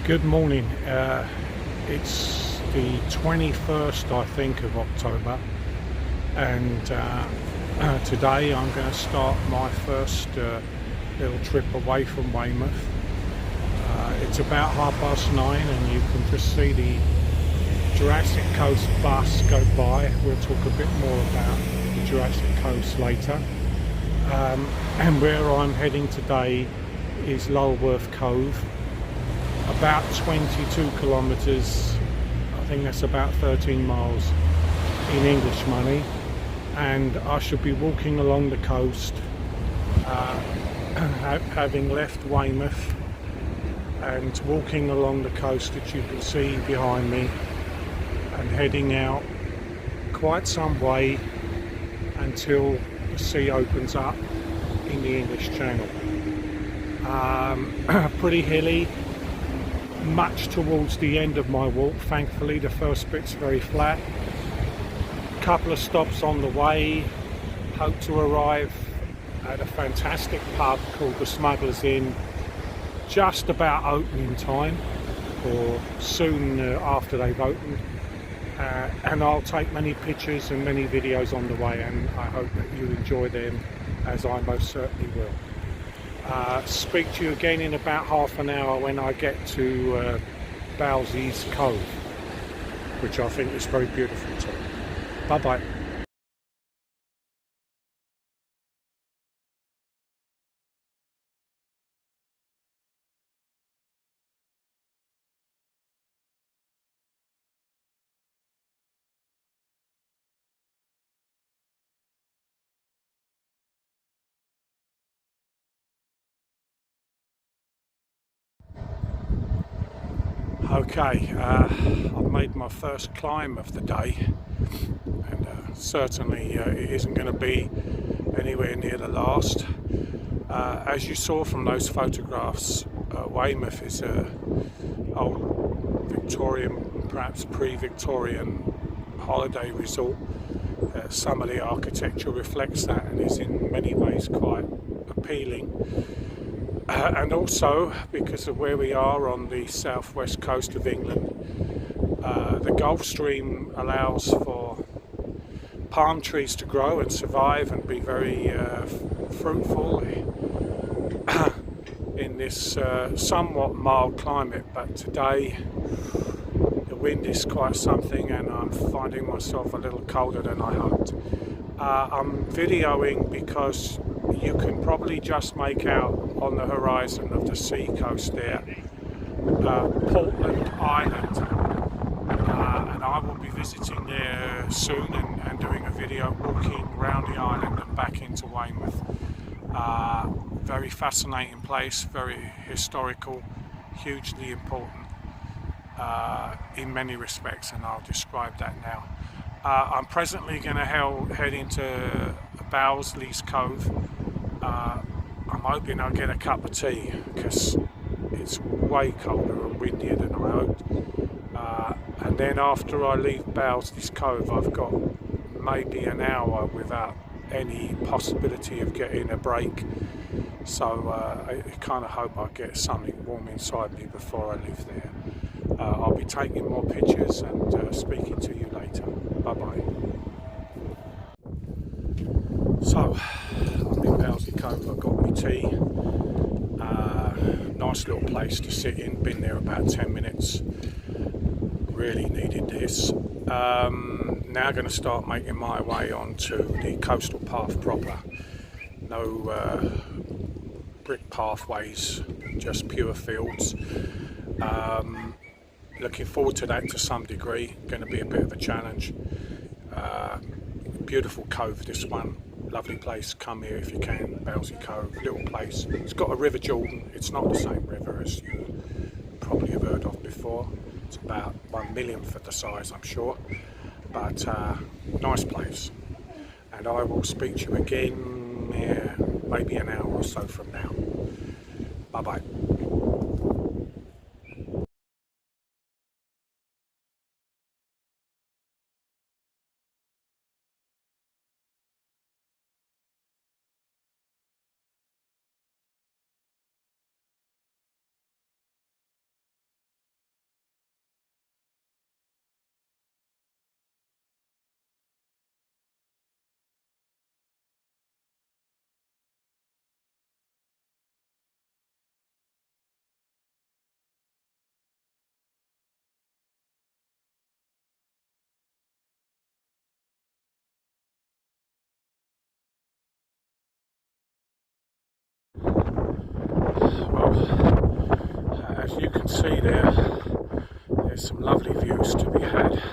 Good morning. It's the 21st, I think, of October, and today I'm going to start my first little trip away from Weymouth. It's about 9:30, and you can just see the Jurassic Coast bus go by. We'll talk a bit more about the Jurassic Coast later. And where I'm heading today is Lulworth Cove. About 22 kilometres, I think that's about 13 miles in English money, and I should be walking along the coast, having left Weymouth and walking along the coast that you can see behind me, and heading out quite some way until the sea opens up in the English Channel. Pretty hilly, much towards the end of my walk. Thankfully the first bit's very flat. Couple of stops on the way. Hope to arrive at a fantastic pub called the Smugglers Inn just about opening time, or soon after they've opened, and I'll take many pictures and many videos on the way, and I hope that you enjoy them, as I most certainly will. Speak to you again in about half an hour when I get to Bowsey's Cove, which I think is very beautiful too. Bye bye. Okay, I've made my first climb of the day, and certainly it isn't going to be anywhere near the last. As you saw from those photographs, Weymouth is a old Victorian, perhaps pre-Victorian holiday resort. Some of the architecture reflects that and is in many ways quite appealing. And also, because of where we are on the southwest coast of England, the Gulf Stream allows for palm trees to grow and survive and be very fruitful in this somewhat mild climate. But today the wind is quite something, and I'm finding myself a little colder than I hoped. I'm videoing because you can probably just make out on the horizon of the sea coast there Portland Island, and I will be visiting there soon and doing a video walking around the island and back into Weymouth. Very fascinating place, very historical, hugely important in many respects, and I'll describe that now. I'm presently going to head into Bowsey's Cove. I'm hoping I'll get a cup of tea because it's way colder and windier than I hoped. And then after I leave Bowsey's Cove, I've got maybe an hour without any possibility of getting a break. So I kind of hope I get something warm inside me before I leave there. I'll be taking more pictures and speaking to you later. Bye bye. So I'm in Bowsey Cove. I've got my tea. Nice little place to sit in. Been there about 10 minutes. Really needed this. Now going to start making my way onto the coastal path proper. No brick pathways, just pure fields. Looking forward to that to some degree. Going to be a bit of a challenge. Beautiful cove, this one. Lovely place. Come here if you can. Bowsey Cove, little place. It's got a River Jordan. It's not the same river as you probably have heard of before. It's about 1/1,000,000th of the size, I'm sure. But nice place. And I will speak to you again maybe an hour or so from now. Bye bye. As you can see there, there's some lovely views to be had here.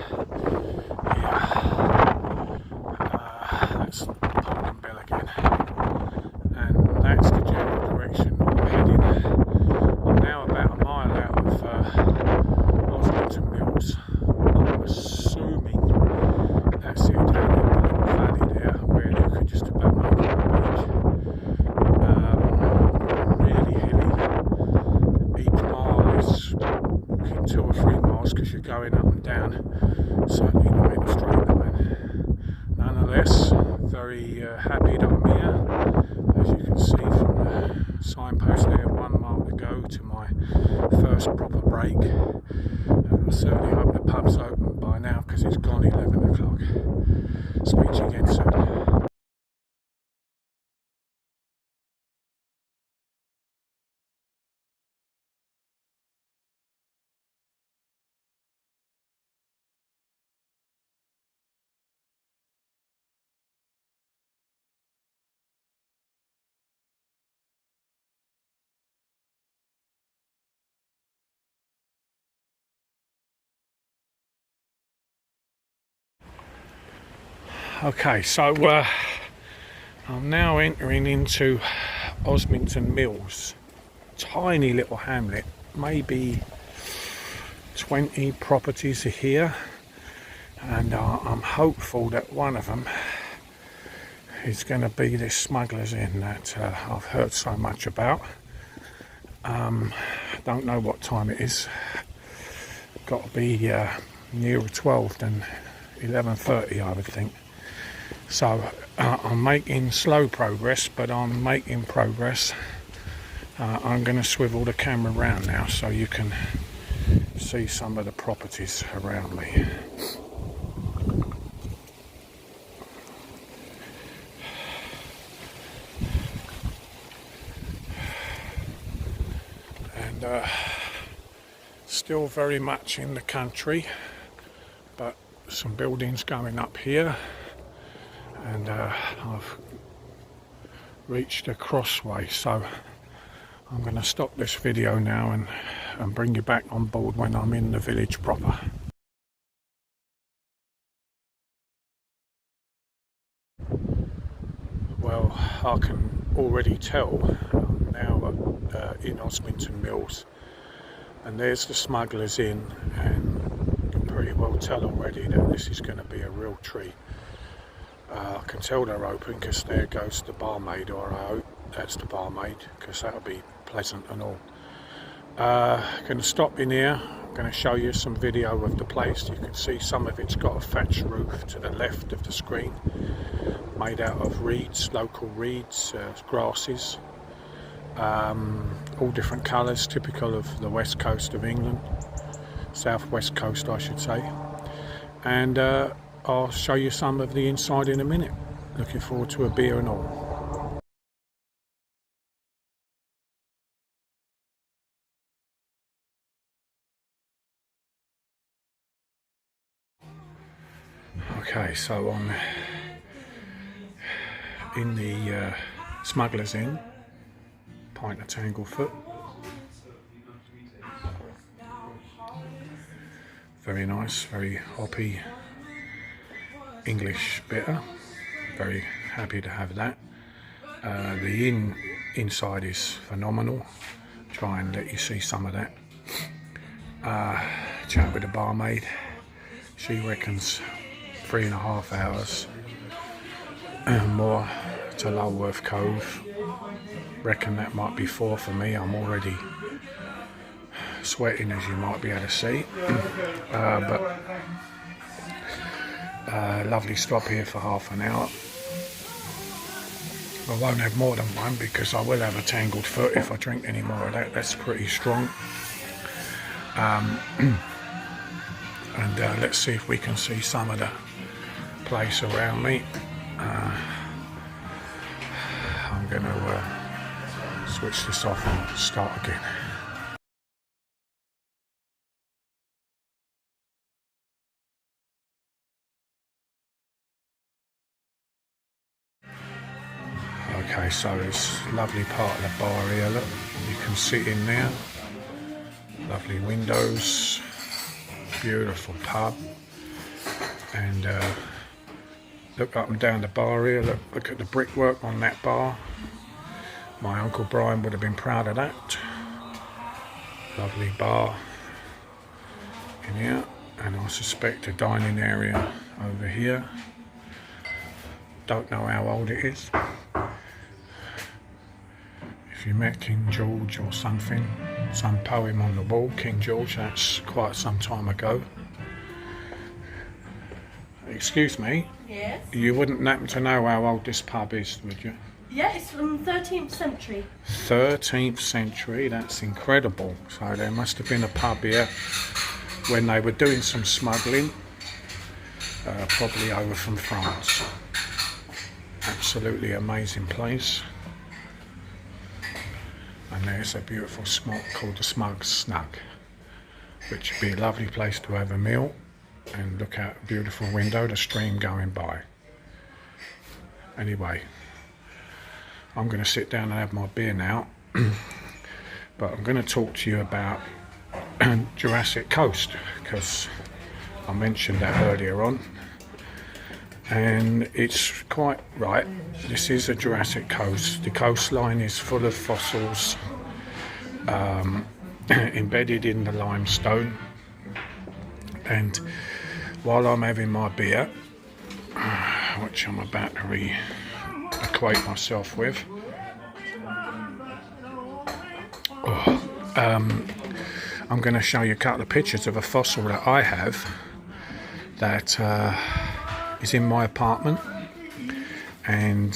That's Pumpkin Bill again, and that's the general direction I'm heading. I'm now about a mile out of Osmington Mills. I'm assuming that's it down in the little valley there where you can just about make it on the beach. Really hilly. Each mile is walking 2 or 3 miles because you're going up and down, certainly not in a straight line. Nonetheless, very happy that I'm here. As you can see from the signpost there, 1 mile to go to my first proper break. And I certainly hope the pub's open by now because it's gone 11 o'clock. Speak to you again soon. Okay, so I'm now entering into Osmington Mills. Tiny little hamlet, maybe 20 properties here, and I'm hopeful that one of them is going to be this Smuggler's Inn that I've heard so much about. Don't know what time it is. Got to be nearer 12 than 11:30, I would think. So I'm making slow progress, but I'm making progress. I'm going to swivel the camera around now so you can see some of the properties around me. And still very much in the country, but some buildings going up here. And I've reached a crossway, so I'm going to stop this video now and bring you back on board when I'm in the village proper. Well, I can already tell I'm now in Osmington Mills, and there's the Smuggler's Inn, and you can pretty well tell already that this is going to be a real treat. I can tell they're open because there goes the barmaid, or I hope that's the barmaid, because that'll be pleasant and all. Going to stop in here. I'm going to show you some video of the place. You can see some of it's got a thatched roof to the left of the screen, made out of reeds, local reeds, grasses, all different colours, typical of the west coast of England, southwest coast I should say. And I'll show you some of the inside in a minute. Looking forward to a beer and all. Okay, so I'm in the Smuggler's Inn, pint of Tanglefoot. Very nice, very hoppy English bitter. Very happy to have that. The inn inside is phenomenal. Try and let you see some of that. Chat with the barmaid. She reckons 3.5 hours and more to Lulworth Cove. Reckon that might be 4 for me. I'm already sweating, as you might be able to see. But lovely stop here for half an hour. I won't have more than one because I will have a tangled foot if I drink any more of that. That's pretty strong. And let's see if we can see some of the place around me. I'm going to switch this off and start again. Okay, so this lovely part of the bar here, look, you can sit in there, lovely windows, beautiful pub, and look up and down the bar here, look at the brickwork on that bar. My Uncle Brian would have been proud of that. Lovely bar in here, and I suspect a dining area over here. Don't know how old it is. If you met King George or something, some poem on the wall, King George, that's quite some time ago. Excuse me? Yes? You wouldn't happen to know how old this pub is, would you? Yeah, it's from 13th century. 13th century, that's incredible. So there must have been a pub here when they were doing some smuggling, probably over from France. Absolutely amazing place. And there's a beautiful spot called the Smug Snug, which would be a lovely place to have a meal and look out a beautiful window, the stream going by. Anyway, I'm going to sit down and have my beer now, but I'm going to talk to you about Jurassic Coast, because I mentioned that earlier on, and it's quite right. This is a Jurassic Coast. The coastline is full of fossils embedded in the limestone, and while I'm having my beer, which I'm about to reacquaint myself with, I'm going to show you a couple of pictures of a fossil that I have that is in my apartment, and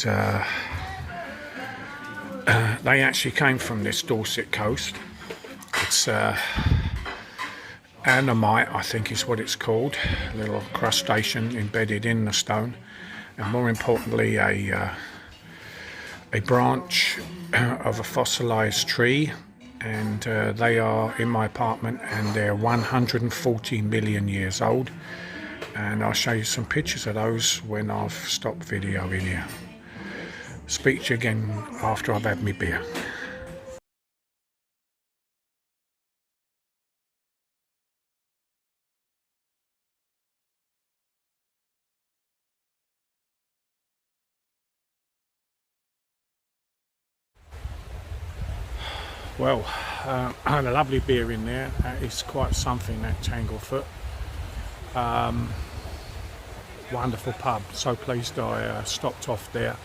they actually came from this Dorset coast. It's Annamite, I think is what it's called, a little crustacean embedded in the stone, and more importantly a branch of a fossilized tree, and they are in my apartment, and they're 140 million years old, and I'll show you some pictures of those when I've stopped videoing here. Speak to you again after I've had my beer. Well, I had a lovely beer in there. That is quite something, that Tanglefoot. Wonderful pub. So pleased I stopped off there.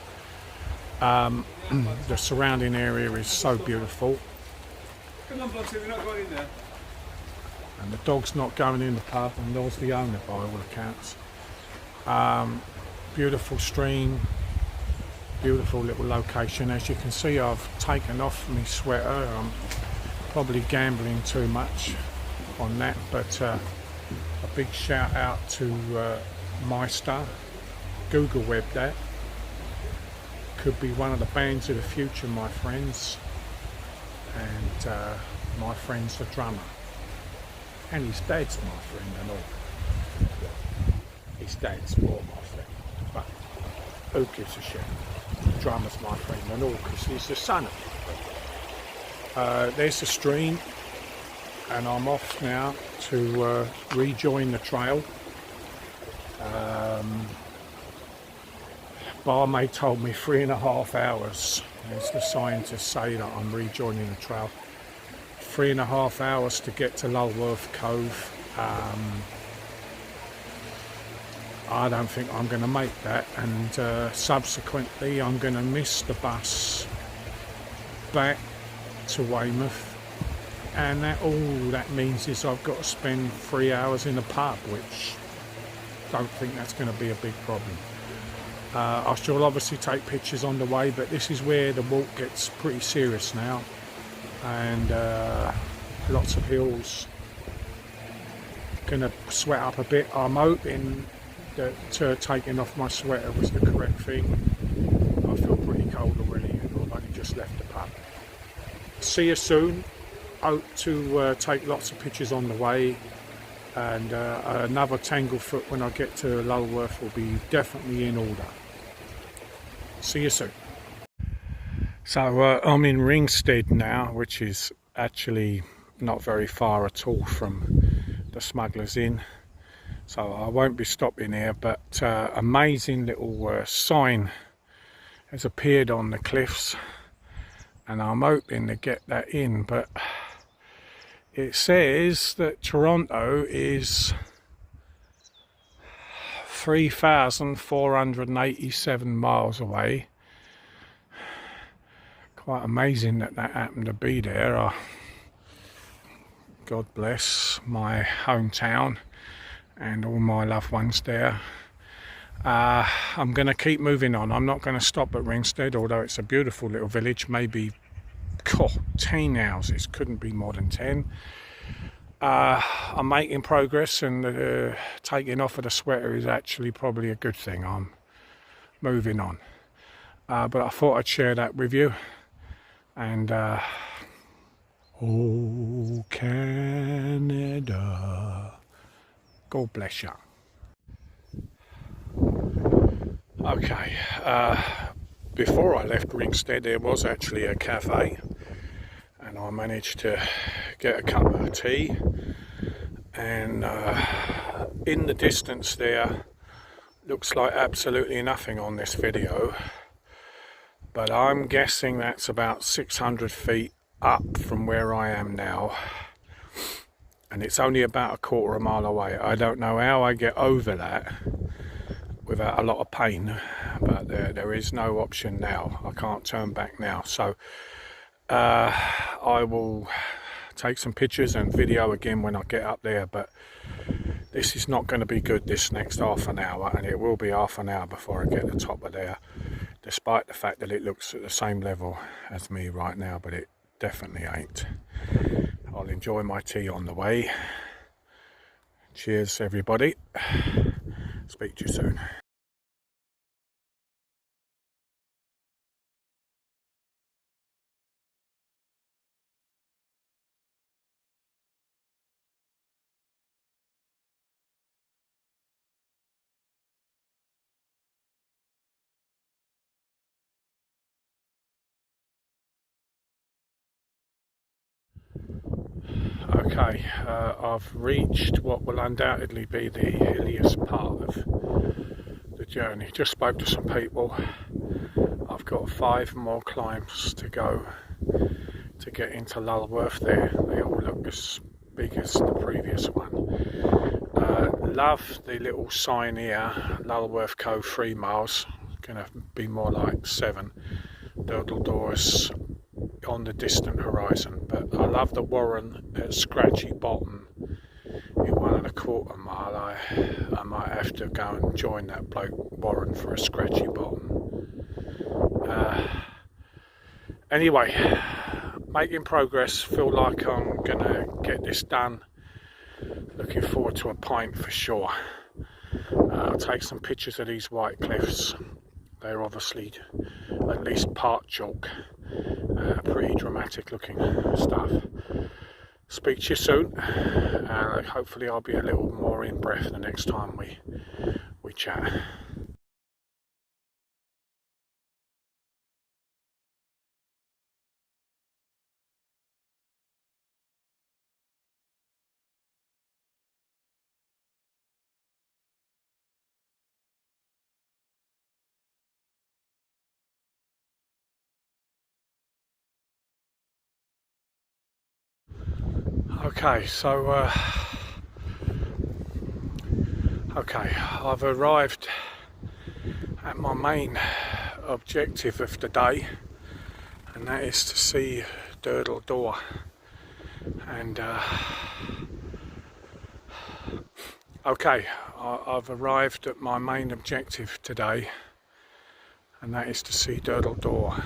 The surrounding area is so beautiful. Come on, Bossy, we're not going in there. And the dog's not going in the pub, and there's the owner by all accounts. Beautiful stream. Beautiful little location. As you can see, I've taken off my sweater. I'm probably gambling too much on that, but a big shout out to Meister. Google web that. Could be one of the bands of the future, my friends. And my friend's the drummer, and his dad's my friend and all. His dad's more my friend, but who gives a shit? Drummer's my friend and all, because he's the son of it. There's the stream, and I'm off now to rejoin the trail. Barmaid told me 3.5 hours, as the scientists say that I'm rejoining the trail. 3.5 hours to get to Lulworth Cove. I don't think I'm going to make that, and subsequently I'm going to miss the bus back to Weymouth, and that all that means is I've got to spend 3 hours in a pub, which I don't think that's going to be a big problem. I shall obviously take pictures on the way, but this is where the walk gets pretty serious now, and lots of hills. Gonna sweat up a bit. I'm hoping that taking off my sweater was the correct thing. I feel pretty cold already, and I've only just left the pub. See you soon. Hope to take lots of pictures on the way, and another Tanglefoot when I get to Lulworth will be definitely in order. See you soon. So I'm in Ringstead now, which is actually not very far at all from the Smugglers Inn. So I won't be stopping here, but amazing little sign has appeared on the cliffs, and I'm hoping to get that in, but it says that Toronto is 3,487 miles away. Quite amazing that happened to be there. God bless my hometown and all my loved ones there. I'm going to keep moving on. I'm not going to stop at Ringstead, although it's a beautiful little village. Maybe 10 houses, couldn't be more than 10. I'm making progress, and taking off of the sweater is actually probably a good thing. I'm moving on. But I thought I'd share that with you. And oh, Canada, God bless you. Okay, before I left Ringstead there was actually a cafe, and I managed to get a cup of tea, and in the distance there looks like absolutely nothing on this video, but I'm guessing that's about 600 feet up from where I am now, and it's only about a quarter of a mile away. I don't know how I get over that without a lot of pain, but there is no option now. I can't turn back now, so I will take some pictures and video again when I get up there, but this is not going to be good this next half an hour, and it will be half an hour before I get to the top of there, despite the fact that it looks at the same level as me right now, but it definitely ain't. I'll enjoy my tea on the way. Cheers everybody. Speak to you soon. Okay, I've reached what will undoubtedly be the hilliest part of the journey. Just spoke to some people. I've got 5 more climbs to go to get into Lulworth there. They all look as big as the previous one. Love the little sign here, Lulworth Cove 3 miles. Gonna be more like 7. Durdle doors on the distant horizon, but I love the warren at Scratchy Bottom in 1.25 mile. I might have to go and join that bloke warren for a Scratchy Bottom. Anyway, making progress. Feel like I'm gonna get this done. Looking forward to a pint for sure. I'll take some pictures of these white cliffs. They're obviously at least part chalk. Pretty dramatic looking stuff. Speak to you soon. Hopefully I'll be a little more in breath the next time we chat. Okay, so I've arrived at my main objective of the day, and that is to see Durdle Door. And okay, I've arrived at my main objective today, and that is to see Durdle Door.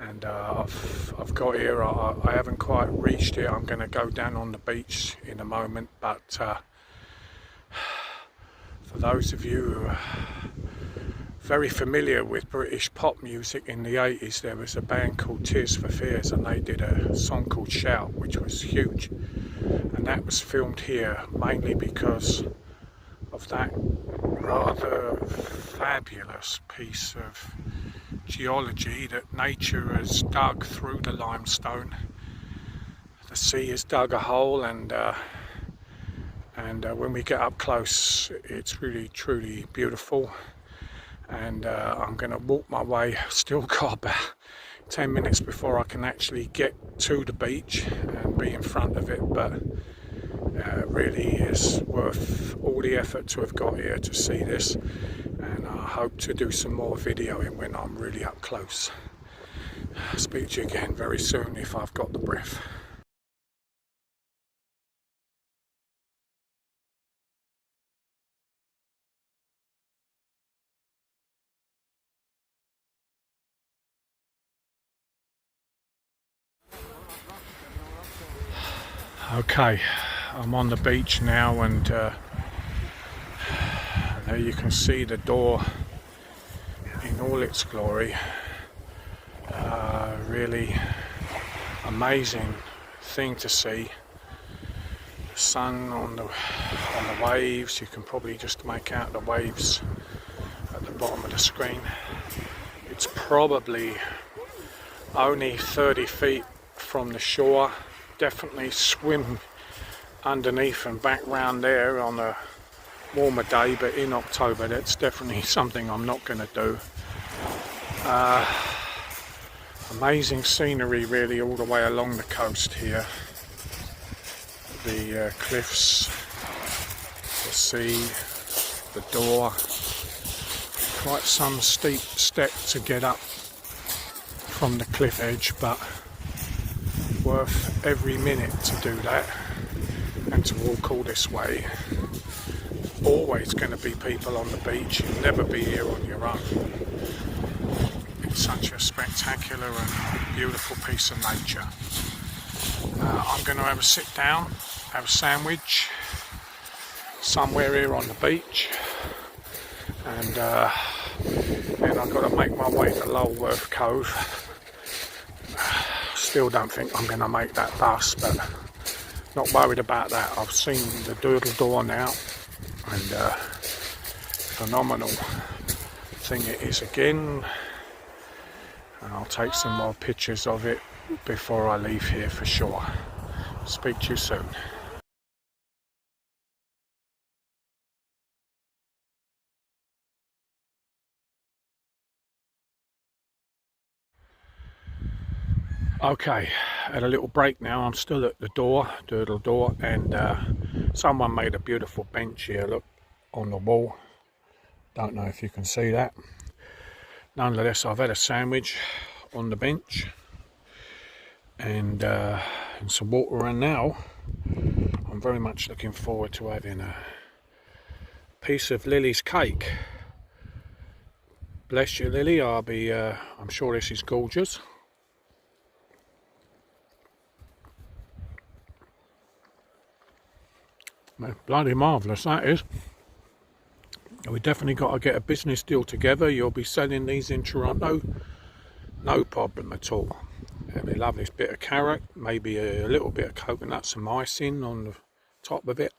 And I've got here. I haven't quite reached it. I'm going to go down on the beach in a moment, but for those of you who are very familiar with British pop music in the 80s, there was a band called Tears for Fears, and they did a song called Shout, which was huge, and that was filmed here mainly because of that rather fabulous piece of geology that nature has dug through the limestone. The sea has dug a hole, and when we get up close, it's really truly beautiful. And I'm going to walk my way. Still got about 10 minutes before I can actually get to the beach and be in front of it, but it really is worth all the effort to have got here to see this, and I hope to do some more videoing when I'm really up close. I'll speak to you again very soon if I've got the breath. Okay, I'm on the beach now, and there you can see the door in all its glory. Really amazing thing to see. The sun on the waves. You can probably just make out the waves at the bottom of the screen. It's probably only 30 feet from the shore. Definitely swim underneath and back round there on a warmer day, but in October that's definitely something I'm not going to do. Amazing scenery really all the way along the coast here. The cliffs, the sea, the door. Quite some steep step to get up from the cliff edge, but worth every minute to do that and to walk all this way. Always going to be people on the beach. You'll never be here on your own. It's such a spectacular and beautiful piece of nature. I'm going to have a sit down, have a sandwich somewhere here on the beach, and then I've got to make my way to Lulworth Cove. Still don't think I'm going to make that bus, but not worried about that. I've seen the Durdle door now, and phenomenal thing it is again, and I'll take some more pictures of it before I leave here for sure. Speak to you soon. Okay, had a little break now. I'm still at the door, Durdle door, and someone made a beautiful bench here, look, on the wall. Don't know if you can see that. Nonetheless, I've had a sandwich on the bench and some water, and now I'm very much looking forward to having a piece of Lily's cake. Bless you, Lily. I'm sure this is gorgeous. Bloody marvellous that is. We definitely got to get a business deal together. You'll be selling these in Toronto, no problem at all. It'll be lovely. This bit of carrot, maybe a little bit of coconut, some icing on the top of it.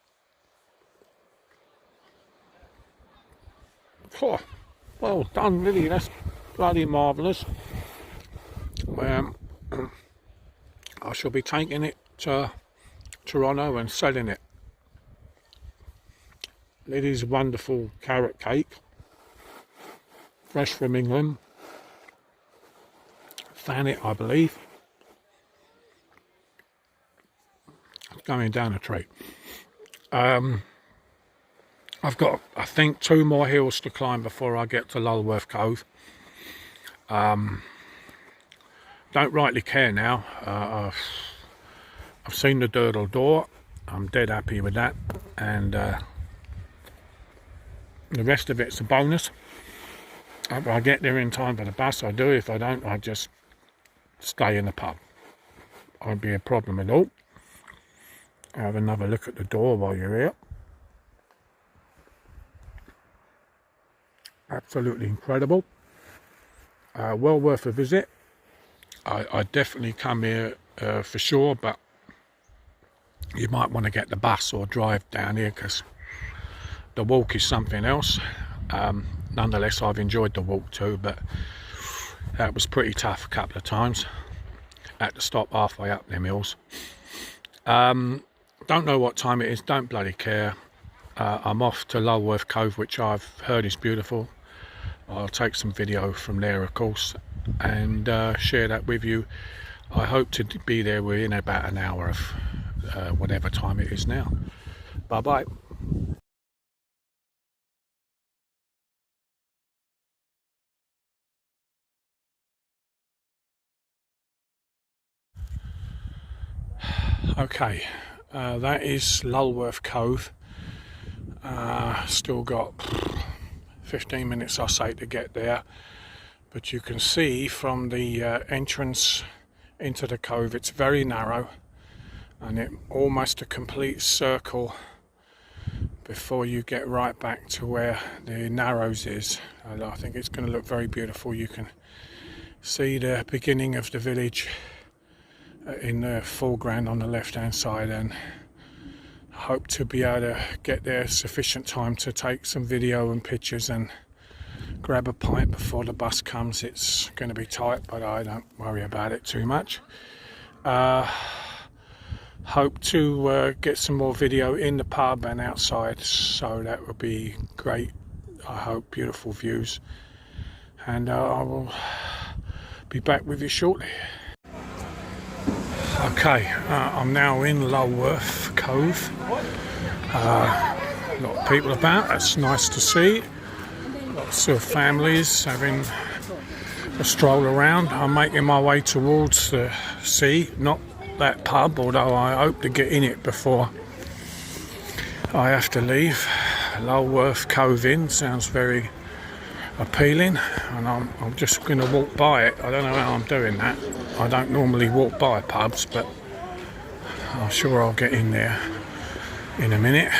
Oh, well done, really. That's bloody marvellous. I shall be taking it to Toronto and selling it. It is wonderful carrot cake, fresh from England. Thanet, I believe. Going down a tree. I've got, I think, 2 more hills to climb before I get to Lulworth Cove. Don't rightly care now. I've seen the Durdle door. I'm dead happy with that, and the rest of it's a bonus. If I get there in time for the bus, I do. If I don't, I just stay in the pub. Won't be a problem at all. Have another look at the door while you're here. Absolutely incredible. Well worth a visit. I definitely come here for sure, but you might want to get the bus or drive down here, because the walk is something else. Nonetheless, I've enjoyed the walk too, but That was pretty tough a couple of times. Had to stop halfway up them hills. Don't know what time it is, don't bloody care. I'm off to Lulworth Cove, which I've heard is beautiful. I'll take some video from there, of course, and share that with you. I hope to be there within about an hour of whatever time it is now. Bye bye. Okay, that is Lulworth Cove. Still got 15 minutes, I say, to get there, but you can see from the entrance into the cove it's very narrow, and it almost a complete circle before you get right back to where the Narrows is. And I think it's going to look very beautiful. You can see the beginning of the village in the foreground on the left hand side, and hope to be able to get there sufficient time to take some video and pictures and grab a pint before the bus comes. It's going to be tight, but I don't worry about it too much. Hope to get some more video in the pub and outside, so that would be great. I hope beautiful views, and I will be back with you shortly. Okay, I'm now in Lulworth Cove. A lot of people about, that's nice to see. Lots of families having a stroll around. I'm making my way towards the sea, not that pub, although I hope to get in it before I have to leave. Lulworth Cove Inn sounds very appealing, and I'm just going to walk by it. I don't know how I'm doing that. I don't normally walk by pubs, but I'm sure I'll get in there in a minute.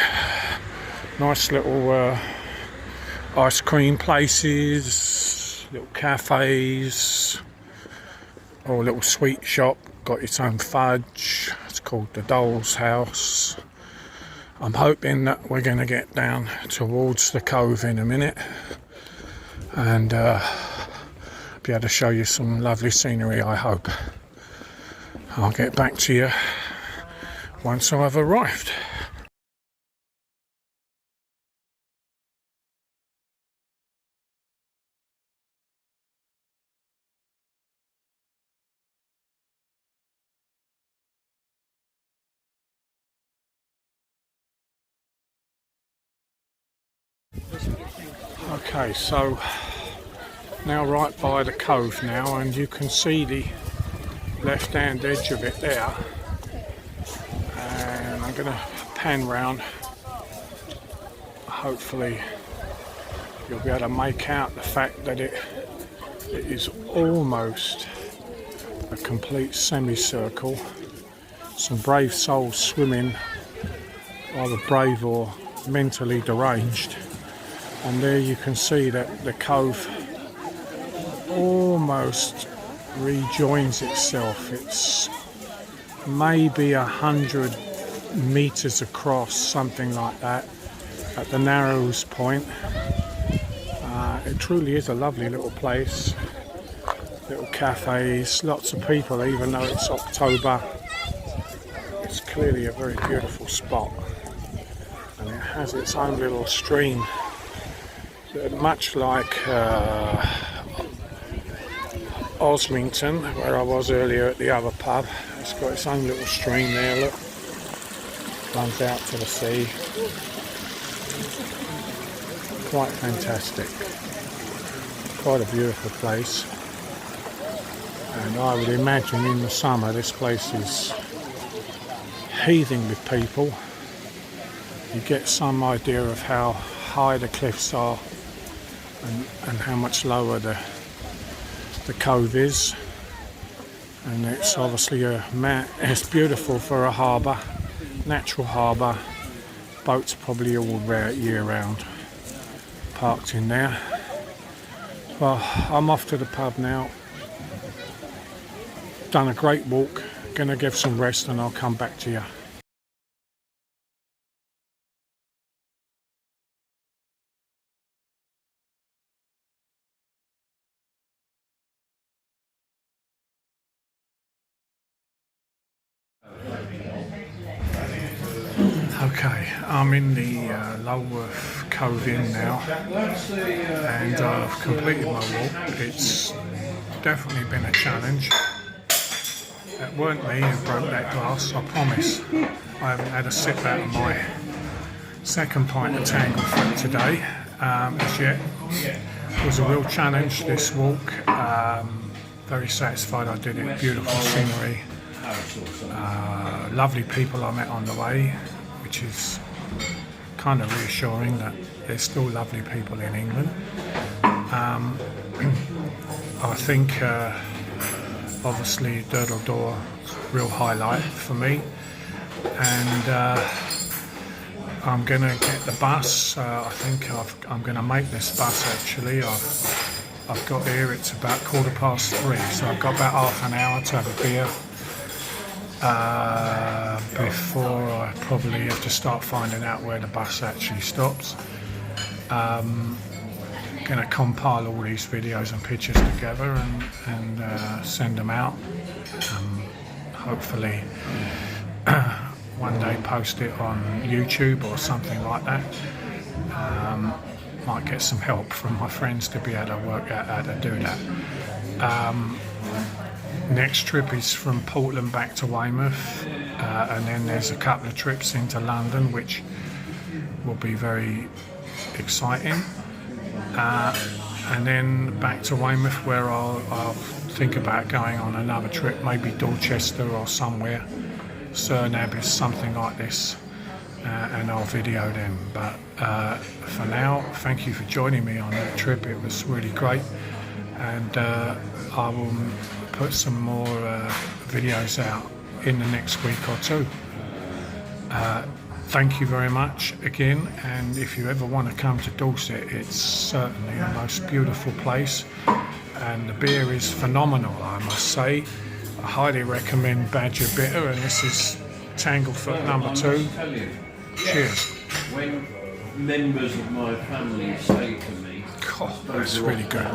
Nice little ice cream places, little cafes, or a little sweet shop. Got its own fudge. It's called the Doll's House. I'm hoping that we're going to get down towards the cove in a minute, and be able to show you some lovely scenery, I hope. I'll get back to you once I've arrived. Okay, so now right by the cove now, and you can see the left hand edge of it there, and I'm going to pan round. Hopefully you'll be able to make out the fact that it is almost a complete semicircle. Some brave souls swimming, either brave or mentally deranged, and there you can see that the cove almost rejoins itself. It's maybe 100 meters across, something like that, at the Narrows point. It truly is a lovely little place. Little cafes, lots of people, even though it's October. It's clearly a very beautiful spot, and it has its own little stream, much like Oslington, where I was earlier at the other pub. It's got its own little stream there, look, runs out to the sea. Quite fantastic, quite a beautiful place, and I would imagine in the summer this place is heaving with people. You get some idea of how high the cliffs are and how much lower the cove is, and it's obviously it's beautiful for a harbour, natural harbour. Boats probably all year round parked in there. Well, I'm off to the pub now. Done a great walk, gonna give some rest, and I'll come back to you. Okay, I'm in the Lulworth Cove Inn now, and I've completed my walk. It's definitely been a challenge. It weren't me who broke that glass, I promise. I haven't had a sip out of my second pint of Tanglefoot today as yet. It was a real challenge, this walk. Very satisfied I did it. Beautiful scenery. Lovely people I met on the way, which is kind of reassuring that there's still lovely people in England. I think obviously Durdle Door, real highlight for me, and I'm going to get the bus. I think I'm going to make this bus actually. I've got here, it's about 3:15, so I've got about half an hour to have a beer before I probably have to start finding out where the bus actually stops. Going to compile all these videos and pictures together and send them out. Hopefully one day post it on YouTube or something like that. Might get some help from my friends to be able to work out how to do that. Next trip is from Portland back to Weymouth, and then there's a couple of trips into London which will be very exciting, and then back to Weymouth, where I'll think about going on another trip, maybe Dorchester or somewhere, Cernab, something like this, and I'll video them. But for now, thank you for joining me on that trip. It was really great, and I will put some more videos out in the next week or two. Thank you very much again, and if you ever want to come to Dorset, it's certainly the most beautiful place, and the beer is phenomenal, I must say. I highly recommend Badger Bitter, and this is Tanglefoot number 2. Cheers. When members of my family say to me, God, that's really good.